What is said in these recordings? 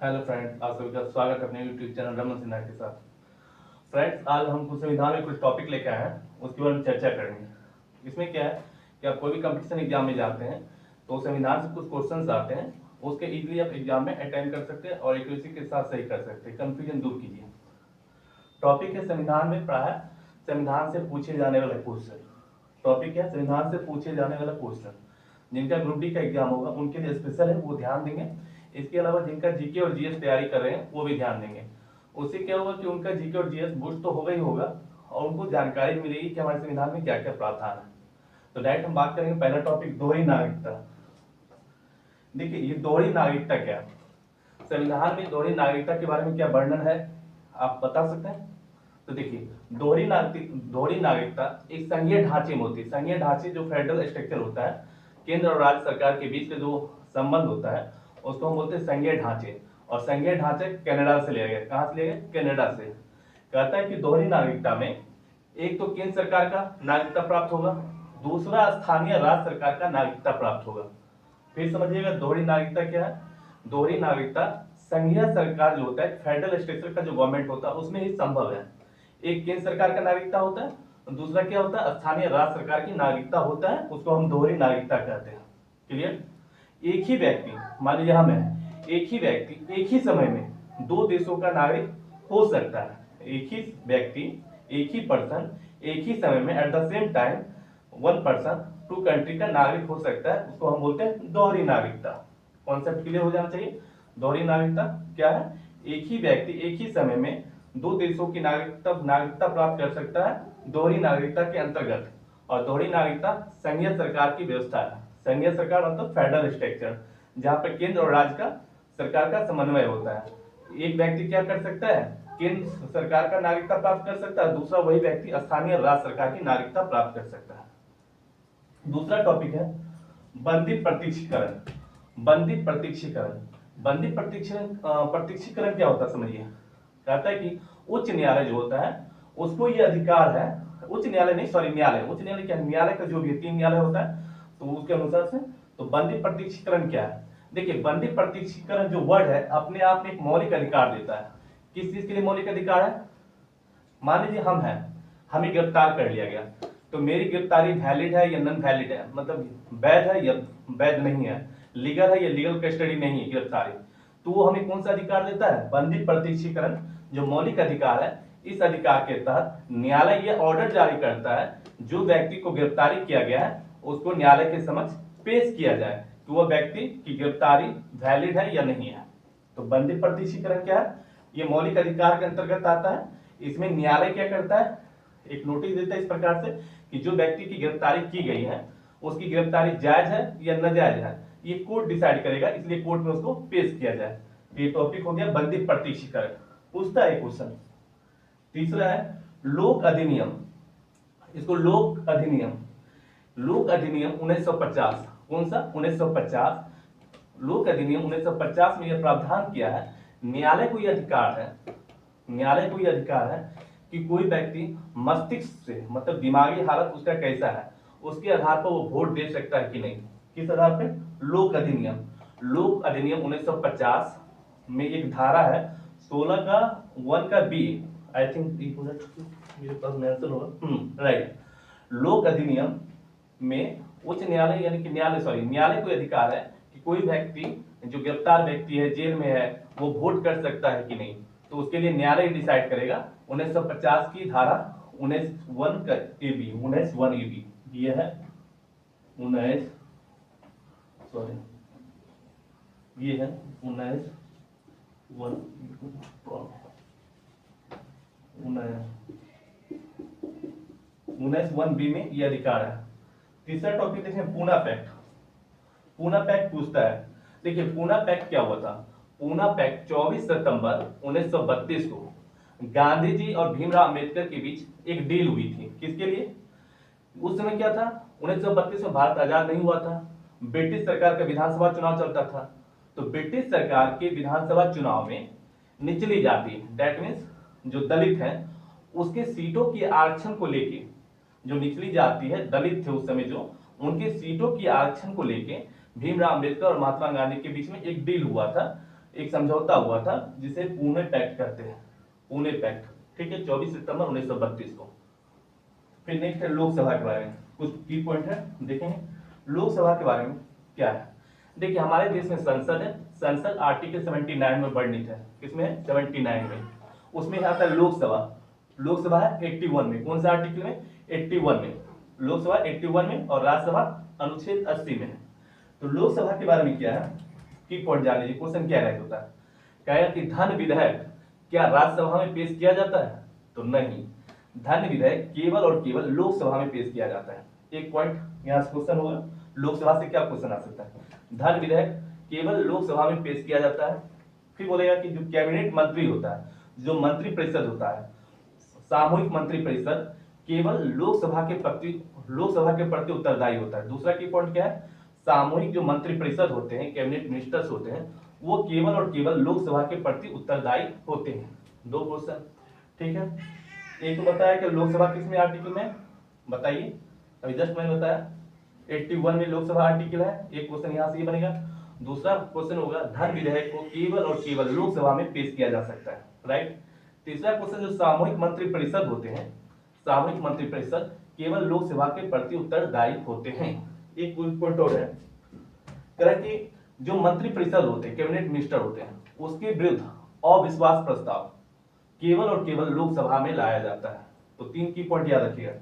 Hello friends, आप सभी का स्वागत है अपने यूट्यूब चैनल रमन सिन्हा के साथ। फ्रेंड्स, आज हम कुछ संविधान में कुछ टॉपिक लेके आए हैं, उसके बारे में चर्चा करेंगे। इसमें क्या है कि आप कोई भी कंपटीशन एग्जाम में जाते हैं तो संविधान से कुछ क्वेश्चंस आते हैं, उसके इजीली आप एग्जाम में अटेंड कर सकते हैं और एक्यूरेसी के साथ सही कर सकते हैं। कंफ्यूजन दूर कीजिए। टॉपिक है संविधान में प्राय संविधान से पूछे जाने वाले क्वेश्चन। टॉपिक है संविधान से पूछे जाने वाला क्वेश्चन। जिनका ग्रुप डी का एग्जाम होगा उनके लिए स्पेशल है, वो ध्यान देंगे। इसके अलावा जिनका जीके और जीएस तैयारी कर रहे हैं वो भी ध्यान देंगे। उससे क्या होगा कि उनका जीके और जीएस बूस्ट तो होगा ही होगा और उनको जानकारी मिलेगी कि हमारे संविधान में क्या क्या प्रावधान है। तो डायरेक्ट हम बात करेंगे। पहला टॉपिक दोहरी नागरिकता। देखिए, ये दोहरी नागरिकता क्या है? संविधान में दोहरी नागरिकता के बारे में क्या वर्णन है, आप बता सकते हैं? तो देखिए, दोहरी नागरिकता एक संघीय ढांचे में होती है। संघीय ढांचे जो फेडरल स्ट्रक्चर होता है, केंद्र और राज्य सरकार के बीच का जो संबंध होता है उसको हम बोलते हैं संघीय ढांचे। और संघीय ढांचे कनाडा से लिया गया। कहां से लिया गया? कनाडा से। कहता है कि दोहरी नागरिकता में एक तो केंद्र सरकार का नागरिकता प्राप्त होगा, दूसरा स्थानीय राज्य सरकार का नागरिकता प्राप्त होगा। फिर समझिएगा, दोहरी नागरिकता क्या है? दोहरी नागरिकता संघीय सरकार जो होता है, फेडरल स्ट्रक्चर का जो गवर्नमेंट होता है उसमें ही संभव है। एक केंद्र सरकार का नागरिकता होता है, दूसरा क्या होता है? स्थानीय राज्य सरकार की नागरिकता होता है, उसको हम दोहरी नागरिकता कहते हैं। क्लियर? एक ही व्यक्ति, मान लीजिए हम हैं, एक ही व्यक्ति एक ही समय में दो देशों का नागरिक हो सकता है। एक ही व्यक्ति, एक ही पर्सन एक ही समय में at the same time one person two country का नागरिक हो सकता है, उसको हम बोलते हैं दोहरी नागरिकता। कॉन्सेप्ट क्लियर हो जाना चाहिए। दोहरी नागरिकता क्या है? एक ही व्यक्ति एक ही समय में दो देशों की नागरिकता प्राप्त कर सकता है दोहरी नागरिकता के अंतर्गत। और दोहरी नागरिकता संघीय सरकार की व्यवस्था है। संघीय सरकार मतलब फेडरल स्ट्रक्चर, जहां पर केंद्र और राज्य का सरकार का समन्वय होता है। एक व्यक्ति क्या कर सकता है? केंद्र सरकार का नागरिकता प्राप्त कर सकता है, दूसरा वही व्यक्ति स्थानीय राज्य सरकार की नागरिकता प्राप्त कर सकता है। दूसरा टॉपिक है बंदी प्रत्यक्षीकरण। बंदी प्रत्यक्षीकरण बंदी प्रत्यक्षीकरण क्या होता है समझिए। कहता है कि उच्च न्यायालय जो होता है उसको ये अधिकार है, उच्च न्यायालय नहीं, सॉरी, न्यायालय, उच्च न्यायालय क्या, न्यायालय का जो भी तीन न्यायालय होता है तो उसके अनुसार से। तो बंदी प्रत्यक्षीकरण क्या है? देखिए, बंदी प्रत्यक्षीकरण जो वर्ड है अपने आप में एक मौलिक अधिकार देता है। किस चीज के लिए मौलिक अधिकार है? मान लीजिए हम हैं, हमें गिरफ्तार कर लिया गया, तो मेरी गिरफ्तारी वैलिड है या नॉन वैलिड है, मतलब वैध है या वैध नहीं है, लीगल है या लीगल कस्टडी नहीं है गिरफ्तारी, तो वो हमें कौन सा अधिकार देता है? बंदी प्रत्यक्षीकरण जो मौलिक अधिकार है। इस अधिकार के तहत न्यायालय ये ऑर्डर जारी करता है जो व्यक्ति को गिरफ्तारी किया गया है उसको न्यायालय के समक्ष पेश किया जाए कि वह व्यक्ति की गिरफ्तारी वैलिड है या नहीं है। तो बंदी प्रत्यक्षीकरण क्या है? ये मौलिक अधिकार के अंतर्गत आता है। इसमें न्यायालय क्या करता है? एक नोटिस देता है इस प्रकार से कि जो व्यक्ति की गिरफ्तारी की गई है उसकी गिरफ्तारी जायज है या नाजायज है, ये कोर्ट डिसाइड करेगा, इसलिए कोर्ट में उसको पेश किया जाए। ये टॉपिक हो गया बंदी प्रत्यक्षीकरण। पूछता है क्वेश्चन। तीसरा है लोक अधिनियम। इसको लोक अधिनियम 1950। कौन सा? 1950। लोक अधिनियम 1950 में यह प्रावधान किया है, न्यायालय को यह अधिकार है कि कोई व्यक्ति मस्तिष्क से, मतलब दिमागी हालत उसका कैसा है, उसके आधार पर वो वोट दे सकता है कि नहीं। किस आधार पे? लोक अधिनियम 1950 में एक धारा है 16 का 1 का बी, आई थिंक मेरे पास मेंशन होगा, राइट। लोक अधिनियम में उच्च न्यायालय यानी कि न्यायालय को अधिकार है कि कोई व्यक्ति जो गिरफ्तार व्यक्ति है, जेल में है, वो वोट कर सकता है कि नहीं, तो उसके लिए न्यायालय डिसाइड करेगा। 1950 की धारा 19(1) का AB, 19(1) AB ये है 19, सॉरी, ये है 19(1) बी में ये अधिकार है। तीसरा टॉपिक देखें, पूना पैक्ट। पूना पैक्ट पूछता है। देखिए, पूना पैक्ट क्या हुआ था? पूना पैक्ट 24 सितंबर 1932 को गांधी जी और भीमराव अंबेडकर के बीच एक डील हुई थी। किसके लिए? उस समय क्या था, 1932 में भारत आजाद नहीं हुआ था, ब्रिटिश सरकार का विधानसभा चुनाव चलता था। तो ब्रिटिश सरकार के विधानसभा चुनाव में निचली जाति, दैट मीन्स जो दलित है, उसके सीटों की आरक्षण को लेके, जो निचली जाति है, दलित थे उस समय जो, उनके सीटों की आरक्षण को लेके भीमराव अंबेडकर और महात्मा गांधी के बीच में एक डील हुआ था एक समझौता हुआ था जिसे पुणे पैक्ट कहते हैं, पुणे पैक्ट, ठीक है, 24 सितंबर 1932 को। फिर नेक्स्ट है लोकसभा के बारे में, कुछ की पॉइंट है देखेंगे। लोकसभा के बारे में क्या है, देखिए हमारे देश में संसद है, संसद आर्टिकल 79 में वर्णित है, किसमें है 79 में। उसमें आता है लोकसभा, लोकसभा है 81 में, कौन सा आर्टिकल में 81 में, लोकसभा 81 में, और राज्यसभा अनुच्छेद 80 में है। तो लोकसभा के बारे में क्या है की पॉइंट जान लीजिए, क्वेश्चन क्या है होता है, कहेगा कि धन विधेयक क्या राज्यसभा में पेश किया जाता है, तो नहीं, धन विधेयक केवल और केवल लोकसभा में पेश किया जाता है। एक पॉइंट यहाँ से क्वेश्चन होगा, लोकसभा से क्या क्वेश्चन आ सकता है, धन विधेयक केवल लोकसभा में पेश किया जाता है। फिर बोलेगा कि जो कैबिनेट मंत्री होता है, जो मंत्री परिषद होता है, सामूहिक मंत्री परिषद केवल लोकसभा के प्रति उत्तरदायी होता है। दूसरा की पॉइंट क्या है, सामूहिक जो मंत्री परिषद होते हैं, कैबिनेट मिनिस्टर्स होते हैं, वो केवल और केवल लोकसभा के प्रति उत्तरदायी होते हैं। दो क्वेश्चन, ठीक है। एक तो बताया कि लोकसभा किसमें आर्टिकल में, बताइए, अभी जस्ट मैंने बताया 81 में लोकसभा आर्टिकल है, एक क्वेश्चन यहाँ से ये बनेगा। दूसरा क्वेश्चन होगा धन विधेयक को केवल और केवल लोकसभा में पेश किया जा सकता है, राइट। तीसरा क्वेश्चन जो सामूहिक मंत्री परिषद होते हैं, सामूहिक मंत्री परिषद केवल लोकसभा के प्रति उत्तरदायी होते हैं। एक पॉइंट और है, कह रहा है कि जो मंत्री परिषद होते हैं, कैबिनेट मिनिस्टर होते हैं, उसके विरुद्ध अविश्वास प्रस्ताव केवल और केवल लोकसभा में लाया जाता है। तो तीन की पॉइंट याद रखिएगा,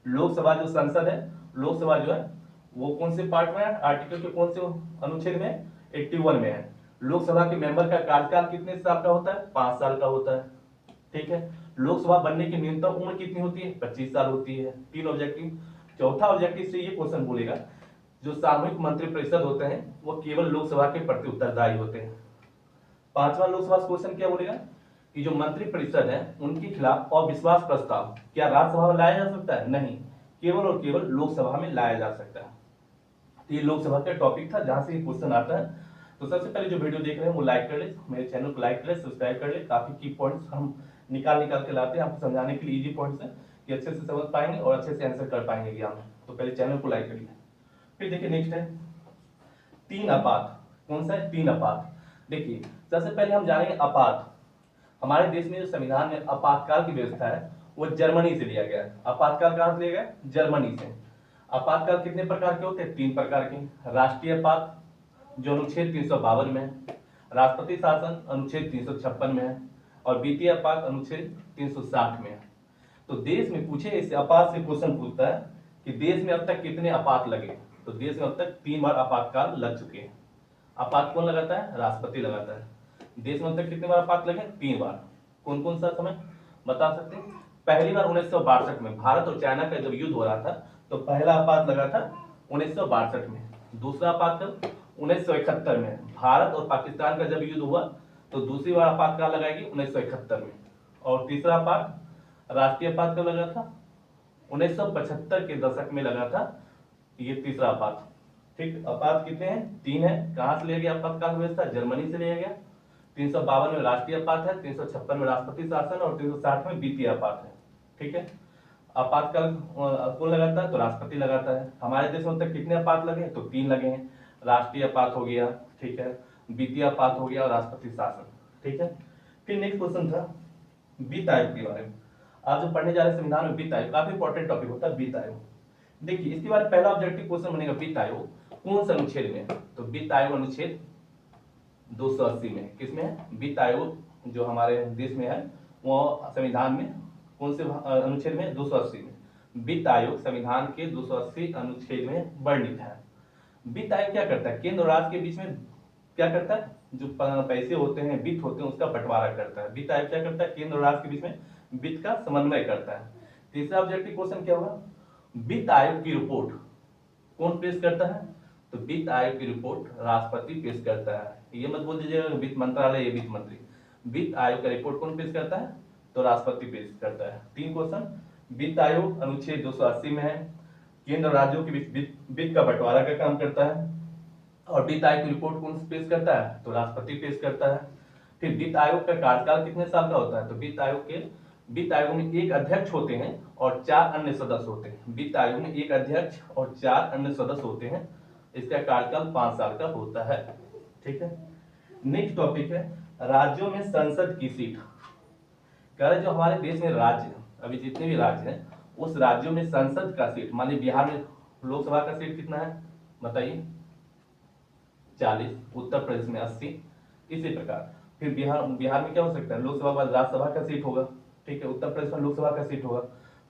लोकसभा जो संसद है, लोकसभा जो है वो कौन से पार्ट में है, आर्टिकल के कौन से अनुच्छेद में, 81 में है। लोकसभा के मेंबर का कार्यकाल कितने साल का होता है, 5 साल का होता है, ठीक है। लोकसभा बनने की न्यूनतम उम्र कितनी होती है, 25 साल होती है। तीन ऑब्जेक्टिव। चौथा ऑब्जेक्टिव से ये क्वेश्चन बोलेगा जो सामूहिक मंत्री परिषद होते हैं वो केवल लोकसभा के प्रति उत्तरदायी होते हैं। पांचवा लोकसभा क्वेश्चन क्या बोलेगा कि जो मंत्री परिषद है उनके खिलाफ अविश्वास प्रस्ताव क्या राज्यसभा में लाया जा सकता है, नहीं, केवल और केवल लोकसभा में लाया जा सकता है। तो ये लोकसभा का टॉपिक था जहां से ये क्वेश्चन आता है। तो सबसे पहले जो वीडियो देख रहे हैं वो लाइक कर ले, मेरे चैनल को लाइक कर ले, सब्सक्राइब कर ले। काफी की पॉइंट्स हम निकाल के लाते हैं आपको समझाने के लिए, इजी पॉइंट्स है कि अच्छे से समझ पाएंगे और अच्छे से आंसर कर पाएंगे एग्जाम में। तो पहले चैनल को लाइक करिए। फिर देखिए नेक्स्ट है तीन आपात। कौन सा है, तीन आपात। देखिए सबसे पहले हम जानेंगे आपात। हमारे देश में जो संविधान में आपातकाल की व्यवस्था है वो जर्मनी से लिया गया है। आपातकाल कहां से लिया गया, जर्मनी से। आपातकाल कितने प्रकार के होते हैं, तीन प्रकार के। राष्ट्रीय आपात जो अनुच्छेद 352 में है, राष्ट्रपति शासन अनुच्छेद 356 में है, और वित्तीय आपात अनुच्छेद 360 में है। तो देश में पूछे इस आपात से क्वेश्चन पूछता है कि देश में अब तक कितने आपात लगे, तो देश में अब तक 3 बार आपातकाल लग चुके हैं। आपात कौन लगाता है, राष्ट्रपति लगाता है। देश में अब तक कितने बार आपात लगे, 3 बार। कौन कौन सा समय बता सकते हैं। पहली बार 1962 में भारत और चाइना का जब युद्ध हो रहा था तो पहला आपात लगा था 1962 में। दूसरा आपात कब, 1971 में भारत और पाकिस्तान का जब युद्ध हुआ तो दूसरी बार आपातकाल लगाएगी 1971 में। और तीसरा आपात राष्ट्रीय आपात कब लगा था, 1975 के दशक में लगा था ये तीसरा आपात। ठीक, आपात कितने हैं, 3 है। कहां से लिया गया आपातकाल व्यवस्था, जर्मनी से लिया गया। 352 में राष्ट्रीय आपात है, 356 में राष्ट्रपति शासन और 360 में वित्तीय आपात है। ठीक है, आपातकाल कौन लगाता है, तो राष्ट्रपति लगाता है। हमारे देश में तक कितने आपात लगे, तो 3 लगे हैं। राष्ट्रीय आपात हो गया, ठीक है, वित्तीय आपात हो गया और राष्ट्रपति शासन। ठीक है, फिर नेक्स्ट क्वेश्चन था वित्त आयोग के बारे में। आप जो पढ़ने जा रहे हैं संविधान में वित्त आयोग, काफी इंपॉर्टेंट टॉपिक होता है वित्त आयोग। देखिए इसके बारे में पहला ऑब्जेक्टिव क्वेश्चन बनेगा वित्त आयोग कौन से अनुच्छेद में, तो वित्त आयोग अनुच्छेद 280 में। किसमें है, वित्त आयोग जो हमारे देश में है वो संविधान में कौन से अनुच्छेद में, 280 में। वित्त आयोग संविधान के 280 अनुच्छेद में वर्णित है। वित्त आयोग क्या करता है, केंद्र और राज्य के बीच में क्या करता है, जो पैसे होते हैं, वित्त होते हैं, उसका बंटवारा करता है। वित्त आयोग क्या करता है, केंद्र और राज्य के बीच में वित्त का समन्वय करता है। तीसरा ऑब्जेक्टिव क्वेश्चन क्या होगा, वित्त आयोग की रिपोर्ट कौन पेश करता है, तो वित्त आयोग की रिपोर्ट राष्ट्रपति पेश करता है। ये मत बोल दीजिएगा वित्त मंत्रालय या वित्त मंत्री, वित्त आयोग का रिपोर्ट कौन पेश करता है, तो राष्ट्रपति पेश करता है। 3 क्वेश्चन, वित्त आयोग अनुच्छेद 280 में है, केंद्र राज्यों के बीच वित्त का बंटवारा का काम करता है, और वित्त आयोग की रिपोर्ट कौन पेश करता है, तो राष्ट्रपति पेश करता है। फिर वित्त आयोग का कार्यकाल कितने साल का होता है, तो वित्त आयोग में एक अध्यक्ष होते हैं और 4 अन्य सदस्य होते हैं। वित्त आयोग में एक अध्यक्ष और 4 अन्य सदस्य होते हैं। इसका कार्यकाल 5 साल का होता है। ठीक है, नेक्स्ट टॉपिक है राज्यों में संसद की सीट। कह रहे जो हमारे देश में राज्य हैं, अभी जितने भी राज्य हैं उस राज्यों में संसद का सीट, मान लीजिए बिहार में लोकसभा का सीट कितना है बताइए, 40, उत्तर प्रदेश में 80, इसी प्रकार फिर बिहार में क्या हो सकता है, लोकसभा बाद राज्यसभा का सीट होगा, ठीक है, उत्तर प्रदेश में लोकसभा का सीट होगा।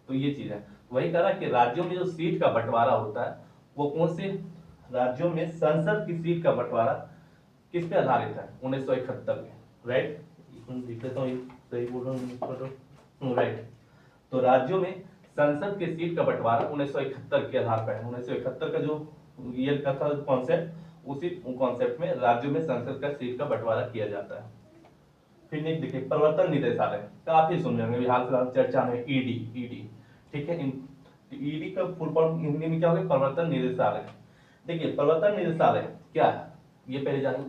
तो ये चीज है, वही कह रहा है कि राज्यों में जो सीट का बंटवारा होता है वो कौन से राज्यों में संसद की सीट का बंटवारा किस पे आधारित है, 1971 में, राइट। लिख लेता हूँ, सही बोल रहा हूँ, राइट। तो राज्यों में संसद के सीट का बंटवारा 1971 के आधार पर है। 1971 का जो ईयर का था कॉन्सेप्ट, उसी कॉन्सेप्ट में राज्यों में संसद का सीट का बंटवारा किया जाता है। फिर नेक्स्ट देखिए प्रवर्तन निदेशालय, काफी सुन रहे होंगे हाल फिलहाल चर्चा में, ईडी, ठीक है। ईडी का फुल फॉर्म हिंदी में क्या होगा, प्रवर्तन निदेशालय। देखिए प्रवर्तन निदेशालय क्या है ये पहले जानिए।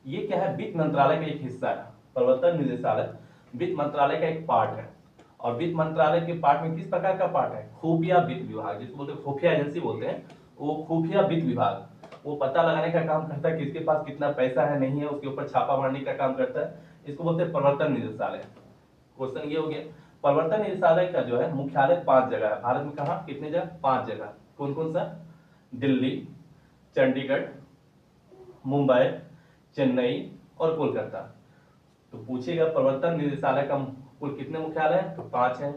ये क्या है, वित्त मंत्रालय का एक हिस्सा है। प्रवर्तन निदेशालय वित्त मंत्रालय का एक पार्ट है। और वित्त मंत्रालय के पार्ट में किस प्रकार का पार्ट है, खुफिया वित्त विभाग, जिसको बोलते हैं खुफिया एजेंसी बोलते हैं, वो खुफिया वित्त विभाग वो पता लगाने का काम करता है किसके पास कितना पैसा है नहीं है, उसके ऊपर छापा मारने का काम करता है, इसको बोलते हैं प्रवर्तन निदेशालय। क्वेश्चन ये हो गया, प्रवर्तन निदेशालय का जो है मुख्यालय 5 जगह है भारत में, कहा कितने जगह, 5 जगह, कौन कौन सा, दिल्ली, चंडीगढ़, मुंबई, चेन्नई और कोलकाता। तो पूछेगा प्रवर्तन निदेशालय का कुल कितने मुख्यालय हैं, तो 5 हैं,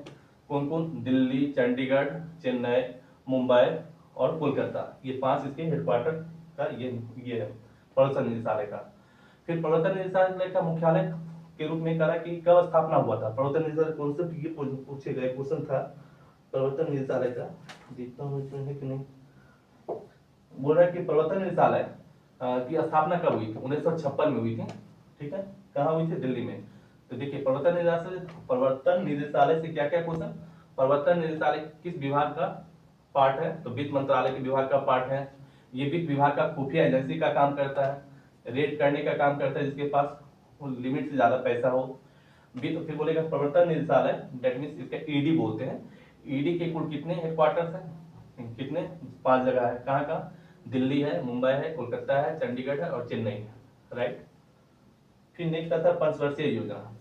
कौन कौन, दिल्ली, चंडीगढ़, चेन्नई, मुंबई और कोलकाता, ये 5 इसके हेडक्वार्टर का ये है प्रवर्तन निदेशालय का। फिर प्रवर्तन निदेशालय का मुख्यालय के रूप में कहा कि कब स्थापना हुआ था, प्रवर्तन निदेशालय कॉन्सेप्ट ये पूछेगा, क्वेश्चन था प्रवर्तन निदेशालय का, देखता हूँ इसमें है कि नहीं। बोल रहा है कि प्रवर्तन निदेशालय की स्थापना कब हुई थी, 1956 में हुई थी, ठीक है। कहाँ हुई थी, दिल्ली में। तो देखिए प्रवर्तन निदेशालय से क्या क्या क्वेश्चन, प्रवर्तन निदेशालय किस विभाग का पार्ट है, तो वित्त मंत्रालय के विभाग का पार्ट है। ये वित्त विभाग का खुफिया एजेंसी का काम करता है, रेड करने का काम करता है जिसके पास लिमिट से ज्यादा पैसा हो। वित्त फिर बोलेगा प्रवर्तन निदेशालय, दैट मीन्स इसका ईडी बोलते हैं। ईडी के कुल कितने हेडक्वार्टर्स हैं, कितने, 5 जगह है, कहाँ कहाँ, दिल्ली है, मुंबई है, कोलकाता है, चंडीगढ़ है और चेन्नई है, राइट। फिर नेक्स्ट आता है पंचवर्षीय योजना।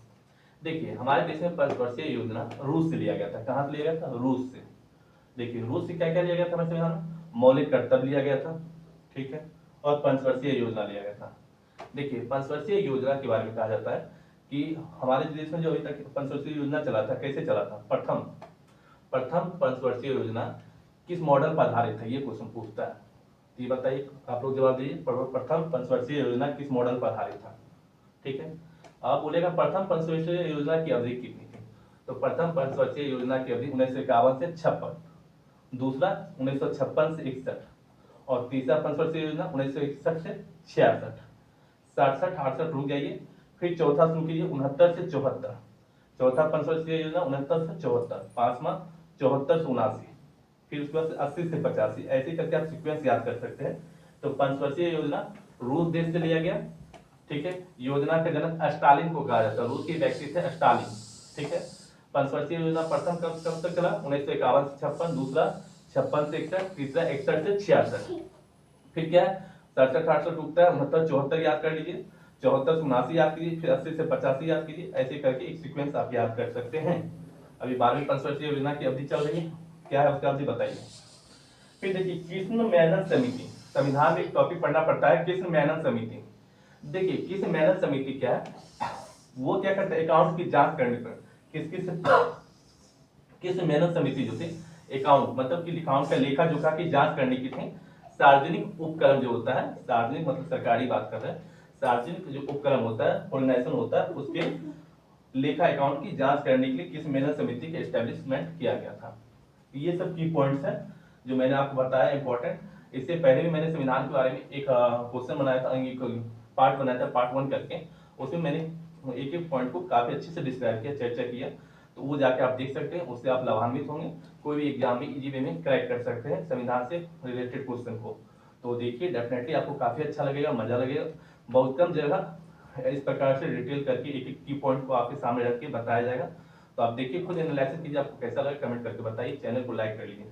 देखिए हमारे देश में पंचवर्षीय योजना रूस से लिया गया था, कहाँ से लिया गया था, रूस से। देखिए रूस से क्या क्या लिया गया था, संविधान, मौलिक कर्तव्य लिया गया था, ठीक है, और पंचवर्षीय योजना लिया गया था। देखिए पंचवर्षीय योजना के बारे में कहा जाता है कि हमारे देश में जो अभी तक पंचवर्षीय योजना चला था, कैसे चला था, प्रथम पंचवर्षीय योजना किस मॉडल पर आधारित है, ये क्वेश्चन पूछता है। तो ये बताइए, आप लोग जवाब दीजिए, प्रथम पंचवर्षीय योजना किस मॉडल पर आधारित था, ठीक है। आप बोलेगा प्रथम पंचवर्षीय योजना की अवधि कितनी थी, तो प्रथम पंचवर्षीय योजना की अवधि 1951 से 56, दूसरा 1956 से 61 और तीसरा पंचवर्षीय योजना 1961 से 66, 67, 68 रुक जाइए, फिर चौथा शुरू कीजिए 69 से 74, चौथा पंचवर्षीय योजना 69 से 74, पांचवा 74 से 79, फिर उसके बाद 80 से 85, ऐसे करके आप सीक्वेंस याद कर सकते हैं। तो पंचवर्षीय योजना रूस देश से लिया गया, ठीक है। योजना का जनक स्टालिन को कहा जाता है, रूस के व्यक्ति थे स्टालिन, ठीक है। पंचवर्षीय योजना प्रथम कब कब तक चला, 1951 से 56, दूसरा 56 से 61, तीसरा 61 से 66, फिर क्या है 67, 68 टूटता है, 69, 74 याद कर लीजिए, 74 से 79 याद कीजिए, फिर 80 से 85 याद कीजिए, ऐसे करके एक सीक्वेंस आप याद कर सकते हैं। अभी 12वीं पंचवर्षीय योजना की अवधि चल रही है, क्या है उसका अवधि बताइए। फिर देखिए कृष्ण मेनन समिति, संविधान में एक टॉपिक पढ़ना पड़ता है, कृष्ण मेनन समिति। देखिए कृष्ण मेनन समिति क्या है, वो क्या करता है, अकाउंट की जांच करने पर कृष्ण मेनन समिति जो थी अकाउंट मतलब कि अकाउंट का लेखा जोखा की जांच करने की थी। सार्वजनिक उपक्रम जो होता है, सार्वजनिक मतलब सरकारी बात कर रहे हैं, सार्वजनिक जो उपक्रम होता है, ऑर्गेनाइजेशन होता है, उसके लेखा अकाउंट की जांच करने के लिए कृष्ण मेनन समिति के एस्टेब्लिशमेंट किया गया था। ये सब की पॉइंट्स हैं जो मैंने आपको बताया इंपॉर्टेंट। इससे पहले भी मैंने संविधान के बारे में एक क्वेश्चन बनाया था, पार्ट बनाया था पार्ट 1 करके, उसमें मैंने एक एक पॉइंट को काफी अच्छे से डिस्क्राइब किया, चर्चा किया, तो वो जाके आप देख सकते हैं, उससे आप लाभान्वित होंगे, कोई भी एग्जाम में इजी वे में क्रैक कर सकते हैं संविधान से रिलेटेड क्वेश्चन को। तो देखिए डेफिनेटली आपको काफी अच्छा लगेगा, मजा लगेगा। बहुत कम जगह इस प्रकार से डिटेल करके एक एक की पॉइंट को आपके सामने रख के बताया जाएगा। तो आप देखिए, खुद एनालिसिस कीजिए, आपको कैसा लगा कमेंट करके बताइए, चैनल को लाइक कर लीजिए।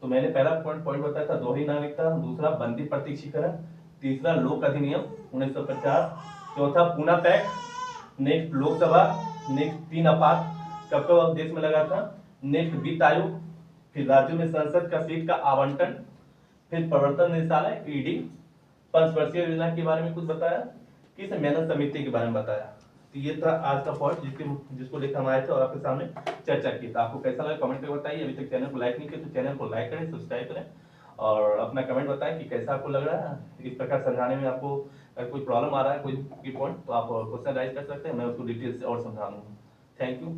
तो मैंने पहला पॉइंट बताया था दोहरी नागरिकता, दूसरा बंदी प्रत्यक्षीकरण, तीसरा लोक अधिनियम 1950, चौथा Poona pact, next Lok Sabha, next 3 आपात कब कब देश में लगा था, नेक्स्ट वित्त आयोग, फिर राज्यों में संसद का सीट का आवंटन, फिर प्रवर्तन निदेशालय ईडी, पंचवर्षीय योजना के बारे में कुछ बताया, किस मेहनत समिति के बारे में बताया। तो ये था आज का पॉइंट जिसको लेकर हम आए थे और आपके सामने चर्चा की। तो आपको कैसा लगा कमेंट करके बताइए। अभी तक चैनल को लाइक नहीं किया तो चैनल को लाइक करें, सब्सक्राइब करें और अपना कमेंट बताएं कि कैसा आपको लग रहा है। इस प्रकार समझाने में आपको अगर कोई प्रॉब्लम आ रहा है कोई की पॉइंट तो आप क्वेश्चन राइज कर सकते हैं, मैं उसको डिटेल से और समझा दूंगा। Thank you.